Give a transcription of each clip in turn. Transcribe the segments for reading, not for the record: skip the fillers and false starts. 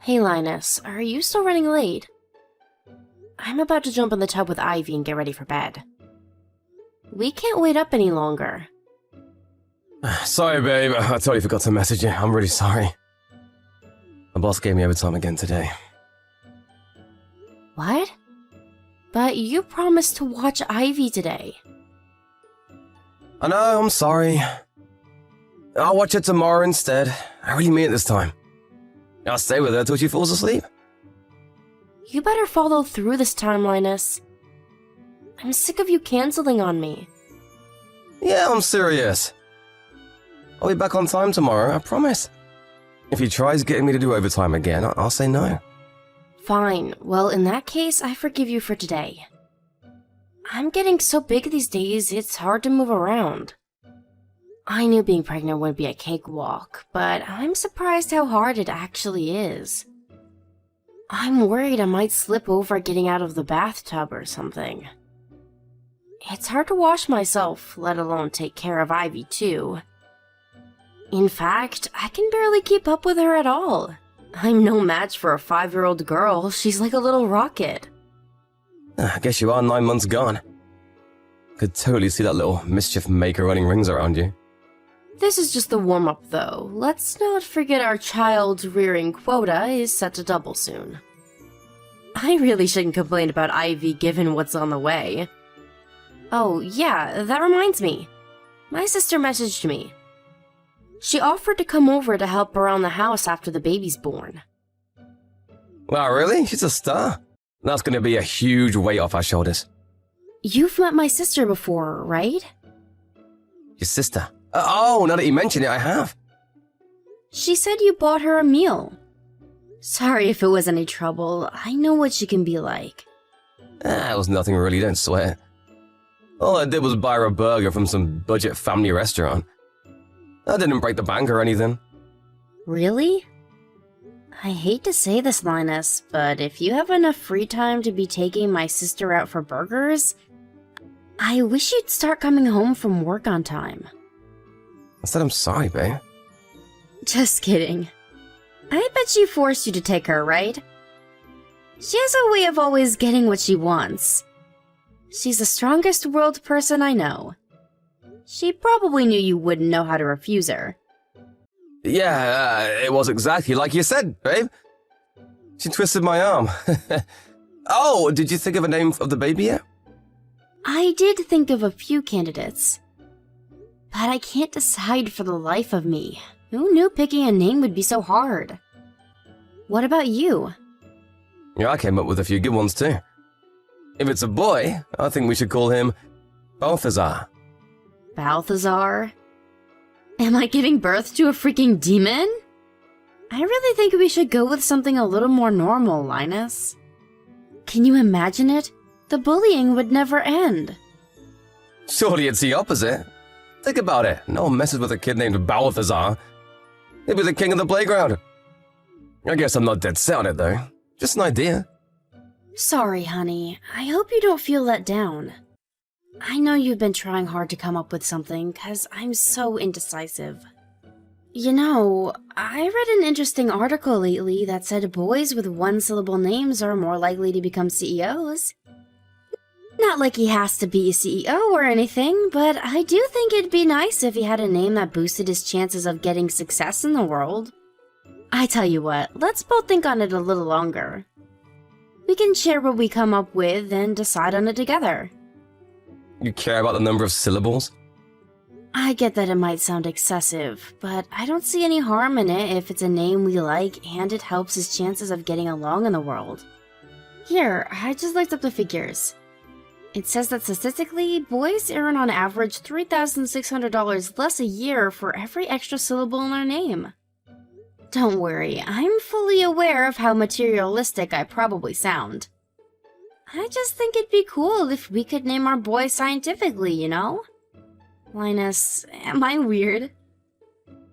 Hey Linus, are you still running late? I'm about to jump in the tub with Ivy and get ready for bed. We can't wait up any longer. Sorry, babe. I totally forgot to message you. I'm really sorry. My boss gave me overtime again today. What? But you promised to watch Ivy today. I know, I'm sorry. I'll watch it tomorrow instead. I really mean it this time. I'll stay with her till she falls asleep. You better follow through this time, Linus. I'm sick of you canceling on me. Yeah, I'm serious. I'll be back on time tomorrow, I promise. If he tries getting me to do overtime again, I'll say no. Fine. Well, in that case, I forgive you for today. I'm getting so big these days, it's hard to move around. I knew being pregnant wouldn't be a cakewalk, but I'm surprised how hard it actually is. I'm worried I might slip over getting out of the bathtub or something. It's hard to wash myself, let alone take care of Ivy too. In fact, I can barely keep up with her at all. I'm no match for a 5-year-old girl, she's like a little rocket. I guess you are 9 months gone. Could totally see that little mischief maker running rings around you. This is just the warm-up though. Let's not forget our child-rearing quota is set to double soon. I really shouldn't complain about Ivy given what's on the way. Oh yeah, that reminds me. My sister messaged me. She offered to come over to help around the house after the baby's born. Wow, really? She's a star. That's going to be a huge weight off our shoulders. You've met my sister before, right? Your sister? Oh, now that you mention it, I have. She said you bought her a meal. Sorry if it was any trouble. I know what she can be like. It was nothing really, don't sweat. All I did was buy her a burger from some budget family restaurant. I didn't break the bank or anything. Really? I hate to say this, Linus, but if you have enough free time to be taking my sister out for burgers, I wish you'd start coming home from work on time. I said I'm sorry, babe. Just kidding. I bet she forced you to take her, right? She has a way of always getting what she wants. She's the strongest world person I know. She probably knew you wouldn't know how to refuse her. Yeah, it was exactly like you said, babe. She twisted my arm. Oh, did you think of a name of the baby yet? I did think of a few candidates, but I can't decide for the life of me. Who knew picking a name would be so hard? What about you? Yeah, I came up with a few good ones too. If it's a boy, I think we should call him Balthazar. Balthazar? Am I giving birth to a freaking demon? I really think we should go with something a little more normal, Linus. Can you imagine it? The bullying would never end. Surely it's the opposite. Think about it. No one messes with a kid named Balthazar. He'll be the king of the playground. I guess I'm not dead set on it, though. Just an idea. Sorry, honey. I hope you don't feel let down. I know you've been trying hard to come up with something, 'cause I'm so indecisive. You know, I read an interesting article lately that said boys with one-syllable names are more likely to become CEOs. Not like he has to be a CEO or anything, but I do think it'd be nice if he had a name that boosted his chances of getting success in the world. I tell you what, let's both think on it a little longer. We can share what we come up with and decide on it together. You care about the number of syllables? I get that it might sound excessive, but I don't see any harm in it if it's a name we like and it helps his chances of getting along in the world. Here, I just looked up the figures. It says that statistically, boys earn on average $3,600 less a year for every extra syllable in their name. Don't worry, I'm fully aware of how materialistic I probably sound. I just think it'd be cool if we could name our boy scientifically, you know? Linus, am I weird?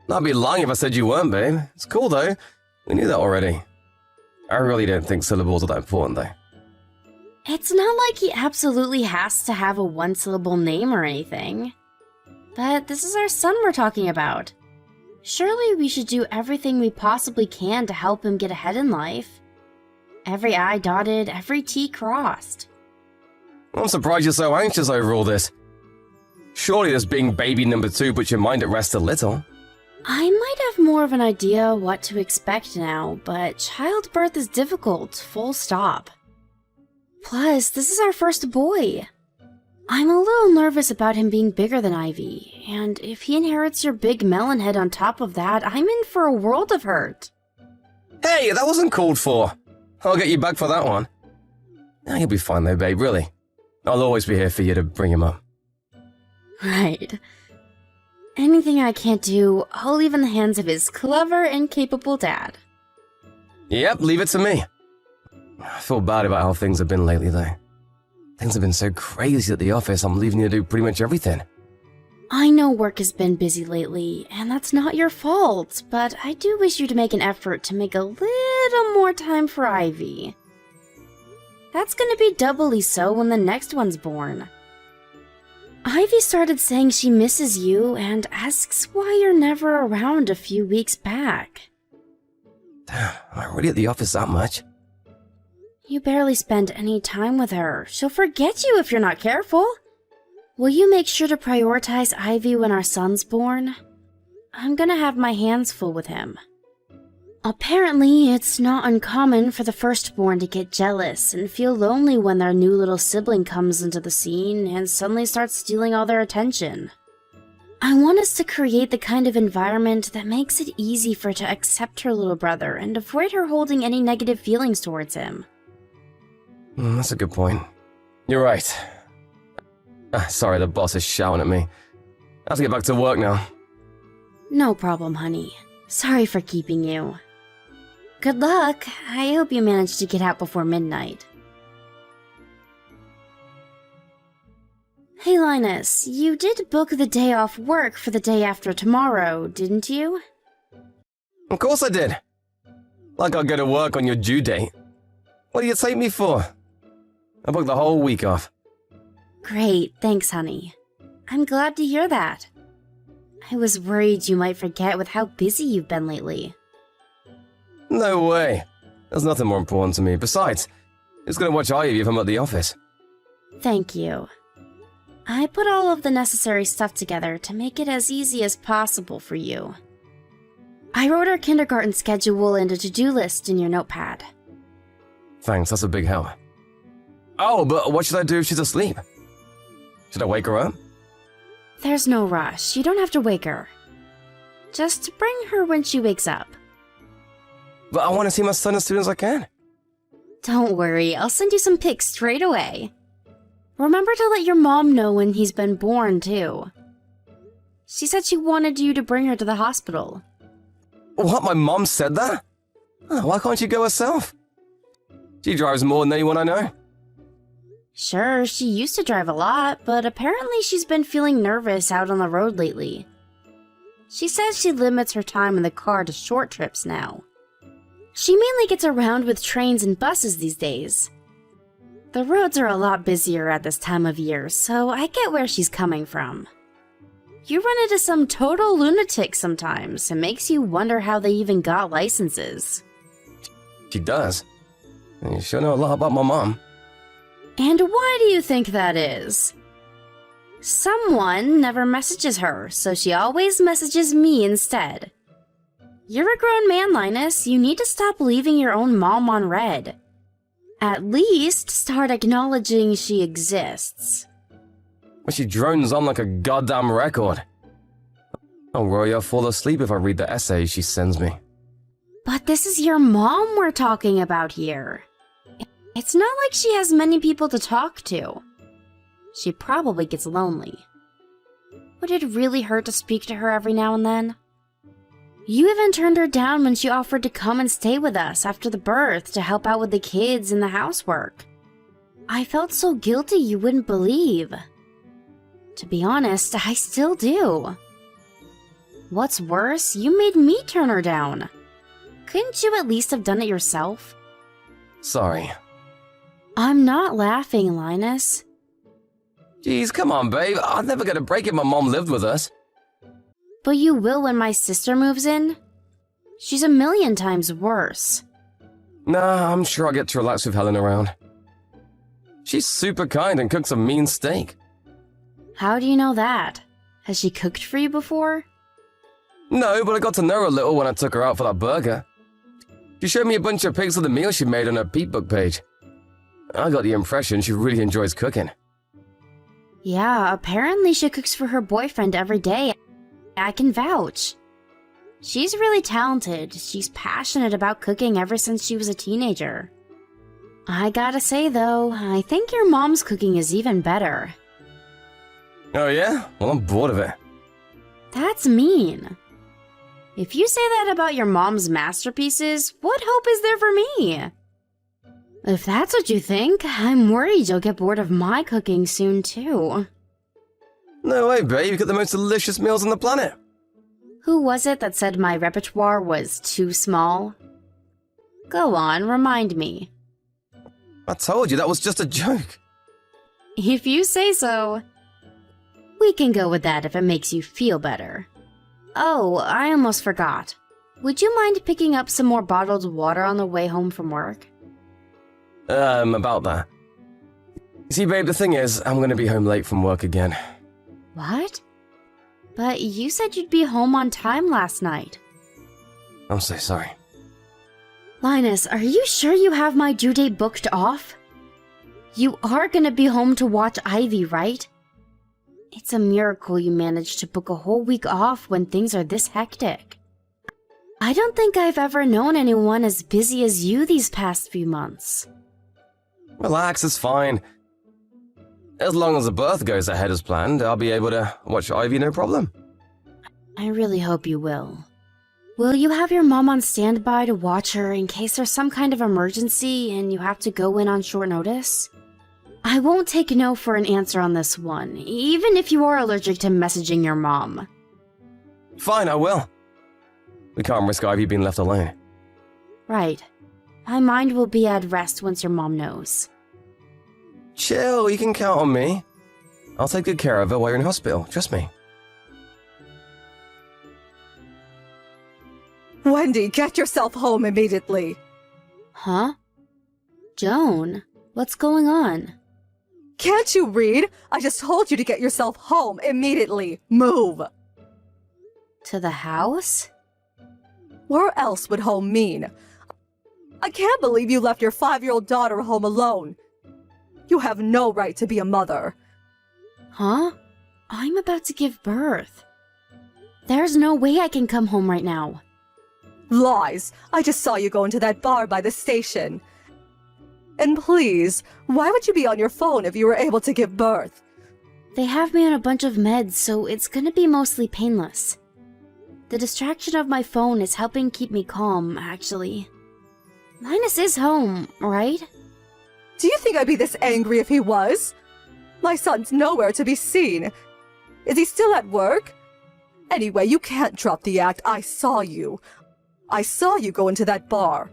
I'd be lying if I said you weren't, babe. It's cool, though. We knew that already. I really don't think syllables are that important, though. It's not like he absolutely has to have a one-syllable name or anything. But this is our son we're talking about. Surely we should do everything we possibly can to help him get ahead in life. Every I dotted, every T crossed. I'm surprised you're so anxious over all this. Surely this being baby number 2 puts your mind at rest a little. I might have more of an idea what to expect now, but childbirth is difficult, full stop. Plus, this is our first boy. I'm a little nervous about him being bigger than Ivy, and if he inherits your big melon head on top of that, I'm in for a world of hurt. Hey, that wasn't called for. I'll get you back for that one. You'll be fine though, babe, really. I'll always be here for you to bring him up. Right. Anything I can't do, I'll leave in the hands of his clever and capable dad. Yep, leave it to me. I feel bad about how things have been lately, though. Things have been so crazy at the office, I'm leaving you to do pretty much everything. I know work has been busy lately, and that's not your fault, but I do wish you to make an effort to make a little more time for Ivy. That's gonna be doubly so when the next one's born. Ivy started saying she misses you and asks why you're never around a few weeks back. Damn, am I really at the office that much? You barely spend any time with her. She'll forget you if you're not careful. Will you make sure to prioritize Ivy when our son's born? I'm gonna have my hands full with him. Apparently, it's not uncommon for the firstborn to get jealous and feel lonely when their new little sibling comes into the scene and suddenly starts stealing all their attention. I want us to create the kind of environment that makes it easy for her to accept her little brother and avoid her holding any negative feelings towards him. That's a good point. You're right. Sorry, the boss is shouting at me. I have to get back to work now. No problem, honey. Sorry for keeping you. Good luck. I hope you manage to get out before midnight. Hey Linus, you did book the day off work for the day after tomorrow, didn't you? Of course I did. Like I'll go to work on your due date. What do you take me for? I booked the whole week off. Great, thanks honey. I'm glad to hear that. I was worried you might forget with how busy you've been lately. No way. There's nothing more important to me. Besides, who's gonna watch Ivy if I'm at the office? Thank you. I put all of the necessary stuff together to make it as easy as possible for you. I wrote our kindergarten schedule and a to-do list in your notepad. Thanks, that's a big help. Oh, but what should I do if she's asleep? Should I wake her up? There's no rush. You don't have to wake her. Just bring her when she wakes up. But I want to see my son as soon as I can. Don't worry, I'll send you some pics straight away. Remember to let your mom know when he's been born, too. She said she wanted you to bring her to the hospital. What, my mom said that? Oh, why can't she go herself? She drives more than anyone I know. Sure, she used to drive a lot, but apparently she's been feeling nervous out on the road lately. She says she limits her time in the car to short trips now. She mainly gets around with trains and buses these days. The roads are a lot busier at this time of year, so I get where she's coming from. You run into some total lunatics sometimes. It makes you wonder how they even got licenses. She does. You sure know a lot about my mom. And why do you think that is? Someone never messages her, so she always messages me instead. You're a grown man, Linus. You need to stop leaving your own mom on red. At least start acknowledging she exists. But she drones on like a goddamn record. I'll worry I'll fall asleep if I read the essays she sends me. But this is your mom we're talking about here. It's not like she has many people to talk to. She probably gets lonely. Would it really hurt to speak to her every now and then? You even turned her down when she offered to come and stay with us after the birth to help out with the kids and the housework. I felt so guilty you wouldn't believe. To be honest, I still do. What's worse, you made me turn her down. Couldn't you at least have done it yourself? Sorry. I'm not laughing, Linus. Jeez, come on, babe. I'd never get a break if my mom lived with us. But you will when my sister moves in? She's a million times worse. Nah, I'm sure I'll get to relax with Helen around. She's super kind and cooks a mean steak. How do you know that? Has she cooked for you before? No, but I got to know her a little when I took her out for that burger. She showed me a bunch of pics of the meal she made on her Peatbook page. I got the impression she really enjoys cooking. Yeah, apparently she cooks for her boyfriend every day. I can vouch. She's really talented. She's passionate about cooking ever since she was a teenager. I gotta say though, I think your mom's cooking is even better. Oh yeah? Well, I'm bored of it. That's mean. If you say that about your mom's masterpieces, what hope is there for me? If that's what you think, I'm worried you'll get bored of my cooking soon too. No way, babe. You got the most delicious meals on the planet. Who was it that said my repertoire was too small? Go on, remind me. I told you that was just a joke. If you say so. We can go with that if it makes you feel better. Oh, I almost forgot. Would you mind picking up some more bottled water on the way home from work? About that. See, babe, the thing is, I'm gonna be home late from work again. What? But you said you'd be home on time last night. I'm so sorry. Linus, are you sure you have my due date booked off? You are gonna be home to watch Ivy, right? It's a miracle you managed to book a whole week off when things are this hectic. I don't think I've ever known anyone as busy as you these past few months. Relax, it's fine. As long as the birth goes ahead as planned, I'll be able to watch Ivy no problem. I really hope you will. Will you have your mom on standby to watch her in case there's some kind of emergency and you have to go in on short notice? I won't take no for an answer on this one, even if you are allergic to messaging your mom. Fine, I will. We can't risk Ivy being left alone. Right. My mind will be at rest once your mom knows. Chill, you can count on me. I'll take good care of her while you're in hospital, trust me. Wendy, get yourself home immediately. Huh? Joan, what's going on? Can't you read? I just told you to get yourself home immediately. Move. To the house? Where else would home mean? I can't believe you left your 5-year-old daughter home alone. You have no right to be a mother. Huh? I'm about to give birth. There's no way I can come home right now. Lies. I just saw you go into that bar by the station. And please, why would you be on your phone if you were able to give birth? They have me on a bunch of meds, so it's gonna be mostly painless. The distraction of my phone is helping keep me calm, actually. Linus is home, right? Do you think I'd be this angry if he was? My son's nowhere to be seen. Is he still at work? Anyway, you can't drop the act. I saw you. I saw you go into that bar.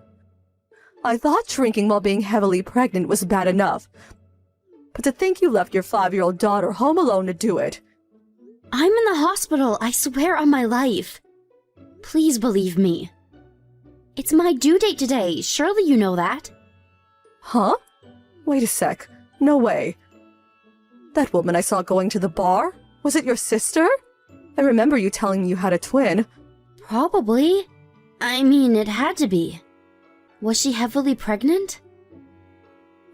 I thought drinking while being heavily pregnant was bad enough. But to think you left your 5-year-old daughter home alone to do it. I'm in the hospital, I swear on my life. Please believe me. It's my due date today, surely you know that. Huh? Wait a sec. No way. That woman I saw going to the bar? Was it your sister? I remember you telling me you had a twin. Probably. I mean, it had to be. Was she heavily pregnant?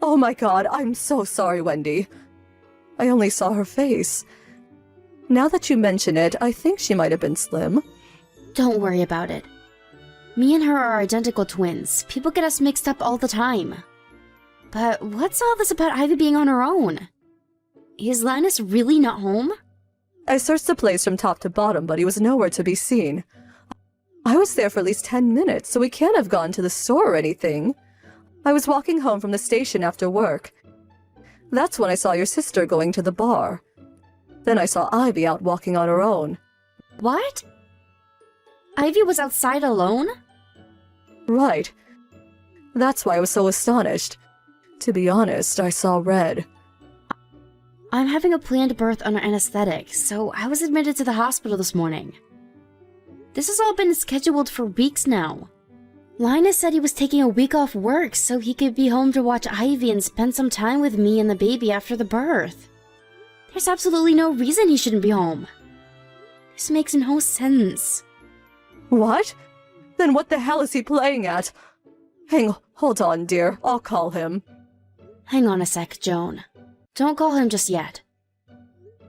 Oh my god, I'm so sorry, Wendy. I only saw her face. Now that you mention it, I think she might have been slim. Don't worry about it. Me and her are identical twins. People get us mixed up all the time. But what's all this about Ivy being on her own? Is Linus really not home? I searched the place from top to bottom, but he was nowhere to be seen. I was there for at least 10 minutes, so he can't have gone to the store or anything. I was walking home from the station after work. That's when I saw your sister going to the bar. Then I saw Ivy out walking on her own. What? Ivy was outside alone? Right. That's why I was so astonished. To be honest, I saw red. I'm having a planned birth under anesthetic, so I was admitted to the hospital this morning. This has all been scheduled for weeks now. Linus said he was taking a week off work so he could be home to watch Ivy and spend some time with me and the baby after the birth. There's absolutely no reason he shouldn't be home. This makes no sense. What? Then what the hell is he playing at? Hold on, dear. I'll call him. Hang on a sec, Joan. Don't call him just yet.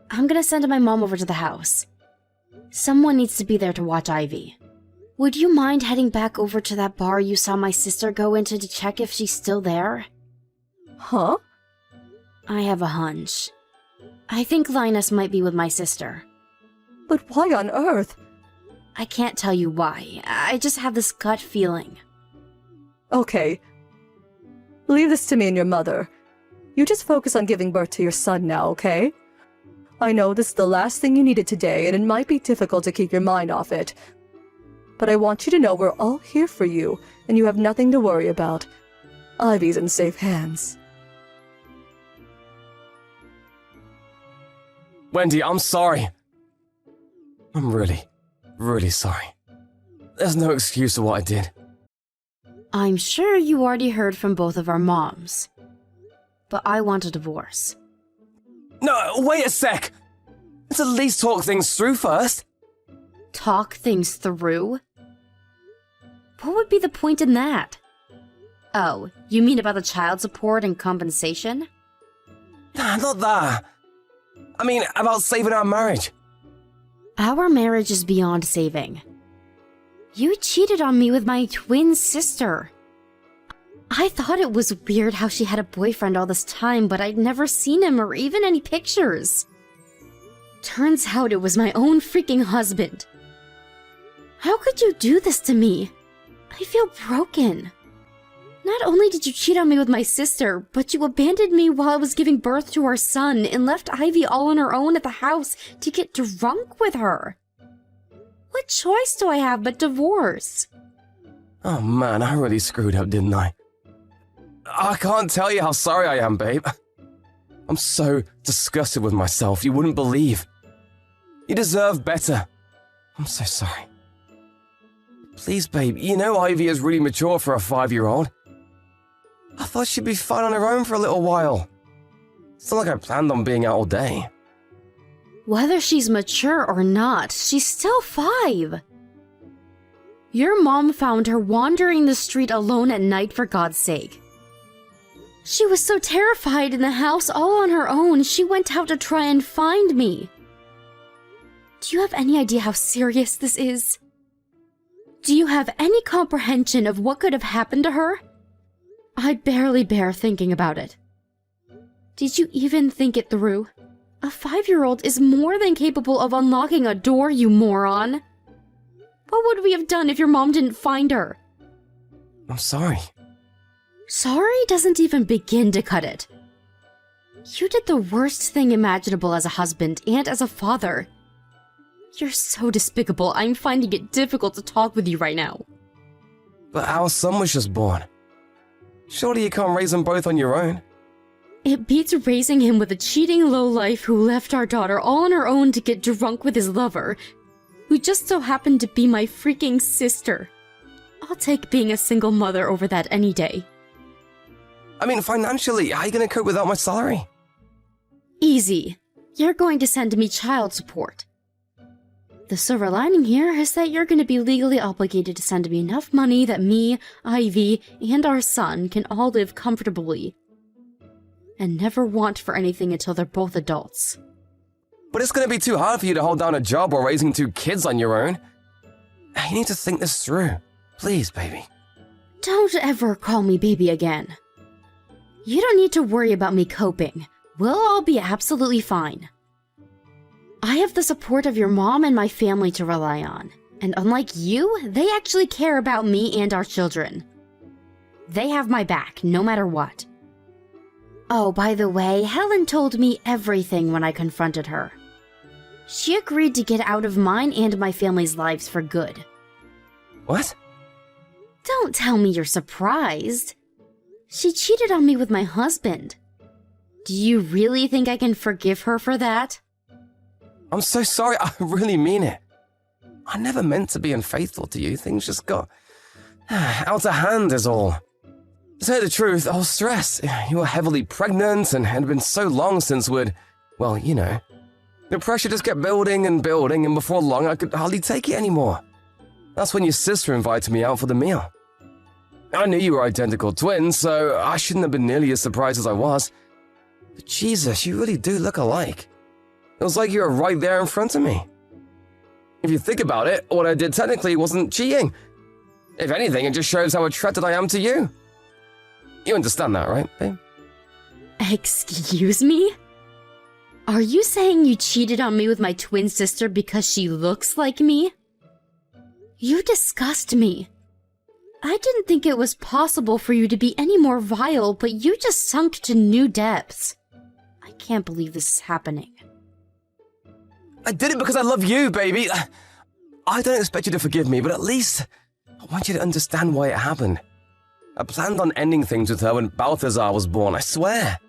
I'm gonna send my mom over to the house. Someone needs to be there to watch Ivy. Would you mind heading back over to that bar you saw my sister go into to check if she's still there? Huh? I have a hunch. I think Linus might be with my sister. But why on earth? I can't tell you why. I just have this gut feeling. Okay. Leave this to me and your mother. You just focus on giving birth to your son now, okay? I know this is the last thing you needed today, and it might be difficult to keep your mind off it. But I want you to know we're all here for you, and you have nothing to worry about. Ivy's in safe hands. Wendy, I'm sorry. I'm really sorry. There's no excuse for what I did. I'm sure you already heard from both of our moms. But I want a divorce. No, wait a sec! Let's at least talk things through first. Talk things through? What would be the point in that? Oh, you mean about the child support and compensation? Nah, not that. I mean, about saving our marriage. Our marriage is beyond saving. You cheated on me with my twin sister. I thought it was weird how she had a boyfriend all this time, but I'd never seen him or even any pictures. Turns out it was my own freaking husband. How could you do this to me? I feel broken. Not only did you cheat on me with my sister, but you abandoned me while I was giving birth to our son and left Ivy all on her own at the house to get drunk with her. What choice do I have but divorce? Oh man, I really screwed up, didn't I? I can't tell you how sorry I am, babe. I'm so disgusted with myself, you wouldn't believe. You deserve better. I'm so sorry. Please, babe, you know Ivy is really mature for a 5-year-old. I thought she'd be fine on her own for a little while. It's not like I planned on being out all day. Whether she's mature or not, she's still 5. Your mom found her wandering the street alone at night, for God's sake. She was so terrified in the house all on her own, she went out to try and find me. Do you have any idea how serious this is? Do you have any comprehension of what could have happened to her? I barely bear thinking about it. Did you even think it through? A 5-year-old is more than capable of unlocking a door, you moron. What would we have done if your mom didn't find her? I'm sorry. Sorry doesn't even begin to cut it. You did the worst thing imaginable as a husband and as a father. You're so despicable, I'm finding it difficult to talk with you right now. But our son was just born. Surely you can't raise them both on your own. It beats raising him with a cheating lowlife who left our daughter all on her own to get drunk with his lover, who just so happened to be my freaking sister. I'll take being a single mother over that any day. I mean, financially, how are you going to cope without my salary? Easy. You're going to send me child support. The silver lining here is that you're going to be legally obligated to send me enough money that me, Ivy, and our son can all live comfortably. And never want for anything until they're both adults. But it's going to be too hard for you to hold down a job while raising 2 kids on your own. You need to think this through. Please, baby. Don't ever call me baby again. You don't need to worry about me coping. We'll all be absolutely fine. I have the support of your mom and my family to rely on. And unlike you, they actually care about me and our children. They have my back, no matter what. Oh, by the way, Helen told me everything when I confronted her. She agreed to get out of mine and my family's lives for good. What? Don't tell me you're surprised. She cheated on me with my husband. Do you really think I can forgive her for that? I'm so sorry, I really mean it. I never meant to be unfaithful to you. Things just got out of hand is all. To say the truth, I was stressed. You were heavily pregnant and had been so long since we'd, well, you know. The pressure just kept building, and before long I could hardly take it anymore. That's when your sister invited me out for the meal. I knew you were identical twins, so I shouldn't have been nearly as surprised as I was. But Jesus, you really do look alike. It was like you were right there in front of me. If you think about it, what I did technically wasn't cheating. If anything, it just shows how attracted I am to you. You understand that, right, babe? Excuse me? Are you saying you cheated on me with my twin sister because she looks like me? You disgust me. I didn't think it was possible for you to be any more vile, but you just sunk to new depths. I can't believe this is happening. I did it because I love you, baby. I don't expect you to forgive me, but at least I want you to understand why it happened. I planned on ending things with her when Balthazar was born, I swear.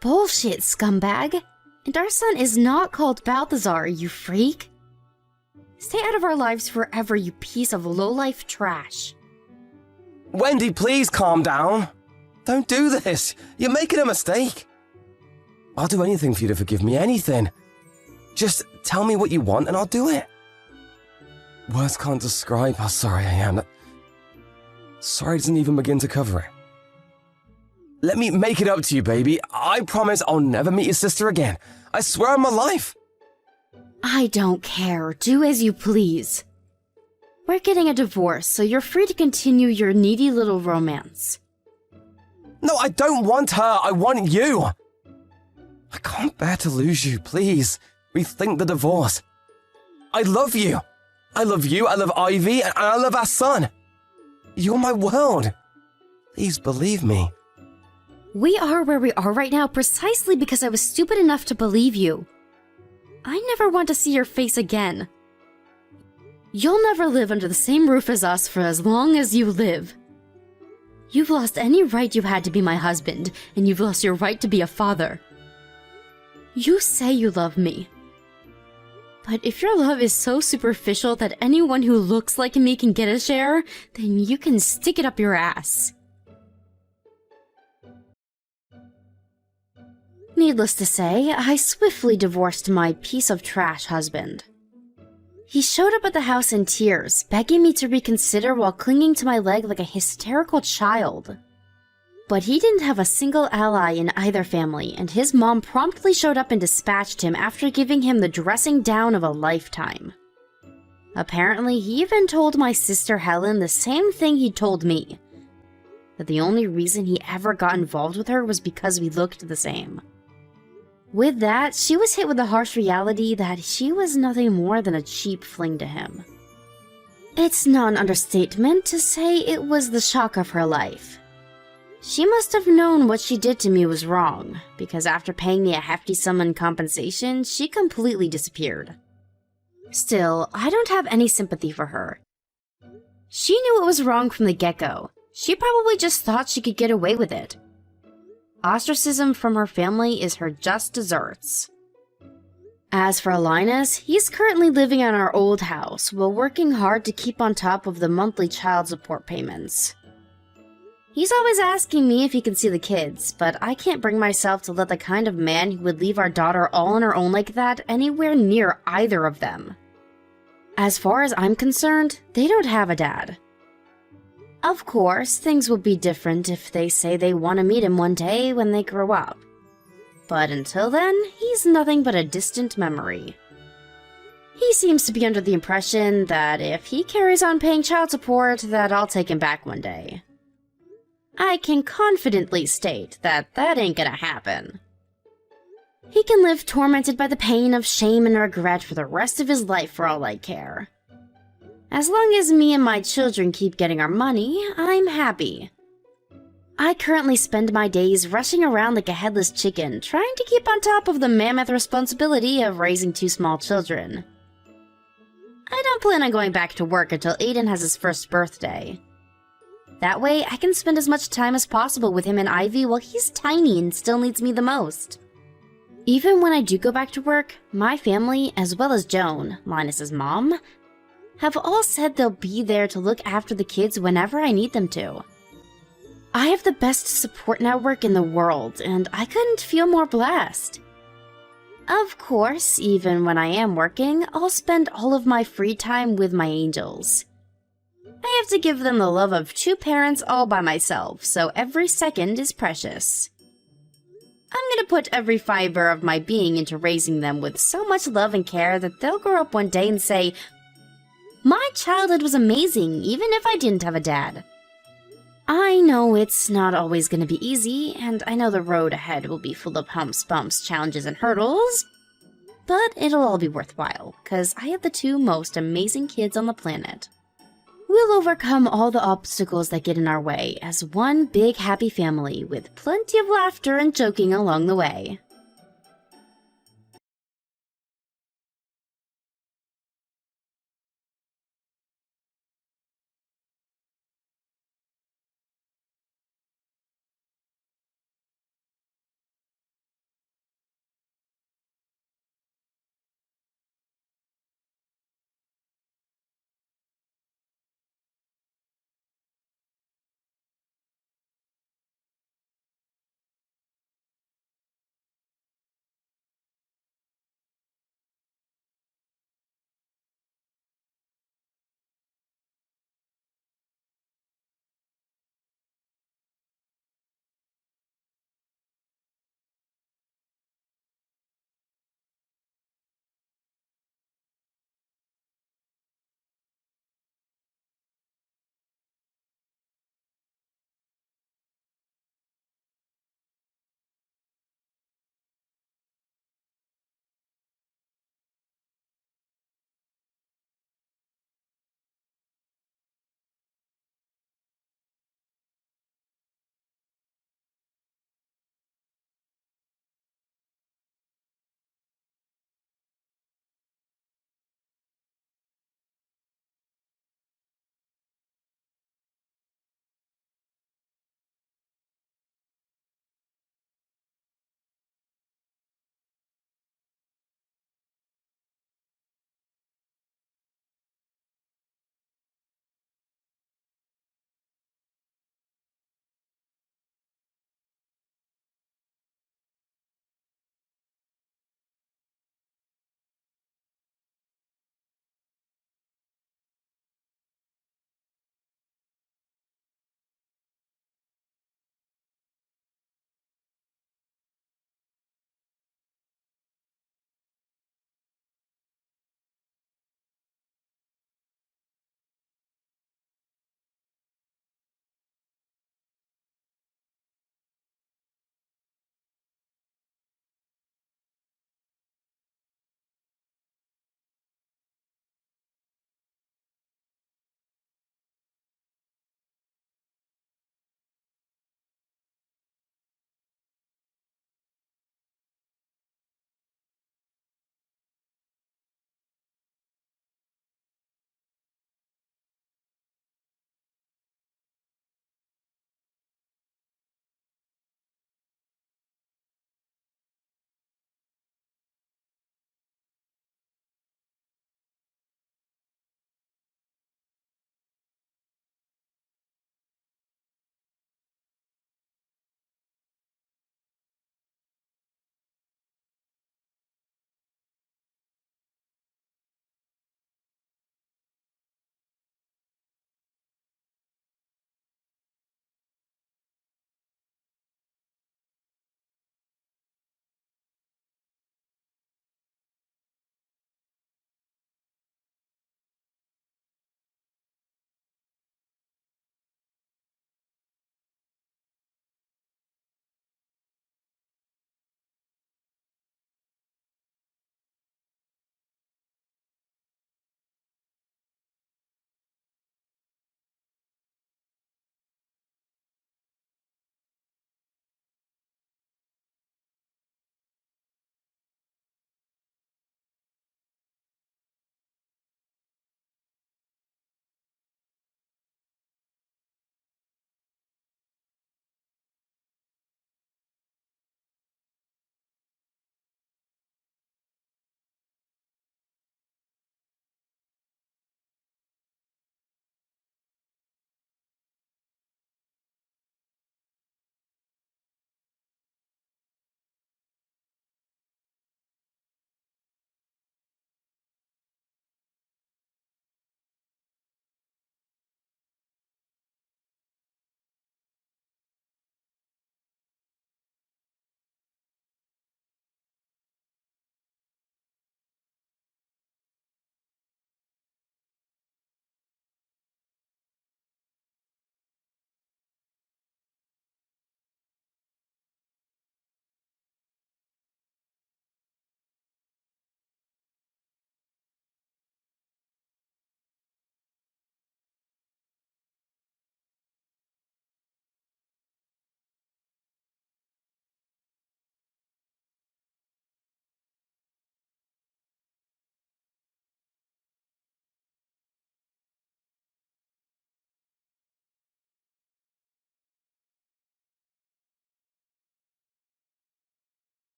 Bullshit, scumbag. And our son is not called Balthazar, you freak. Stay out of our lives forever, you piece of low-life trash. Wendy, please calm down. Don't do this. You're making a mistake. I'll do anything for you to forgive me, anything. Just tell me what you want and I'll do it. Words can't describe how sorry I am. Sorry doesn't even begin to cover it. Let me make it up to you, baby. I promise I'll never meet your sister again. I swear on my life. I don't care. Do as you please. We're getting a divorce, so you're free to continue your needy little romance. No, I don't want her. I want you. I can't bear to lose you. Please, rethink the divorce. I love you. I love you, I love Ivy, and I love our son. You're my world. Please believe me. We are where we are right now precisely because I was stupid enough to believe you. I never want to see your face again. You'll never live under the same roof as us for as long as you live. You've lost any right you had to be my husband, and you've lost your right to be a father. You say you love me. But if your love is so superficial that anyone who looks like me can get a share, then you can stick it up your ass. Needless to say, I swiftly divorced my piece of trash husband. He showed up at the house in tears, begging me to reconsider while clinging to my leg like a hysterical child. But he didn't have a single ally in either family, and his mom promptly showed up and dispatched him after giving him the dressing down of a lifetime. Apparently, he even told my sister Helen the same thing he told me, that the only reason he ever got involved with her was because we looked the same. With that, she was hit with the harsh reality that she was nothing more than a cheap fling to him. It's not an understatement to say it was the shock of her life. She must have known what she did to me was wrong, because after paying me a hefty sum in compensation, she completely disappeared. Still, I don't have any sympathy for her. She knew it was wrong from the get-go. She probably just thought she could get away with it. Ostracism from her family is her just desserts. As for Linus, he's currently living in our old house while working hard to keep on top of the monthly child support payments. He's always asking me if he can see the kids, but I can't bring myself to let the kind of man who would leave our daughter all on her own like that anywhere near either of them. As far as I'm concerned, they don't have a dad. Of course, things will be different if they say they want to meet him one day when they grow up. But until then, he's nothing but a distant memory. He seems to be under the impression that if he carries on paying child support, that I'll take him back one day. I can confidently state that that ain't gonna happen. He can live tormented by the pain of shame and regret for the rest of his life for all I care. As long as me and my children keep getting our money, I'm happy. I currently spend my days rushing around like a headless chicken, trying to keep on top of the mammoth responsibility of raising 2 small children. I don't plan on going back to work until Aiden has his first birthday. That way, I can spend as much time as possible with him and Ivy while he's tiny and still needs me the most. Even when I do go back to work, my family, as well as Joan, Linus's mom, have all said they'll be there to look after the kids whenever I need them to. I have the best support network in the world, and I couldn't feel more blessed. Of course, even when I am working, I'll spend all of my free time with my angels. I have to give them the love of two parents all by myself, so every second is precious. I'm gonna put every fiber of my being into raising them with so much love and care that they'll grow up one day and say, "My childhood was amazing, even if I didn't have a dad." I know it's not always gonna be easy, and I know the road ahead will be full of humps, bumps, challenges, and hurdles, but it'll all be worthwhile, because I have the two most amazing kids on the planet. We'll overcome all the obstacles that get in our way as one big happy family with plenty of laughter and joking along the way.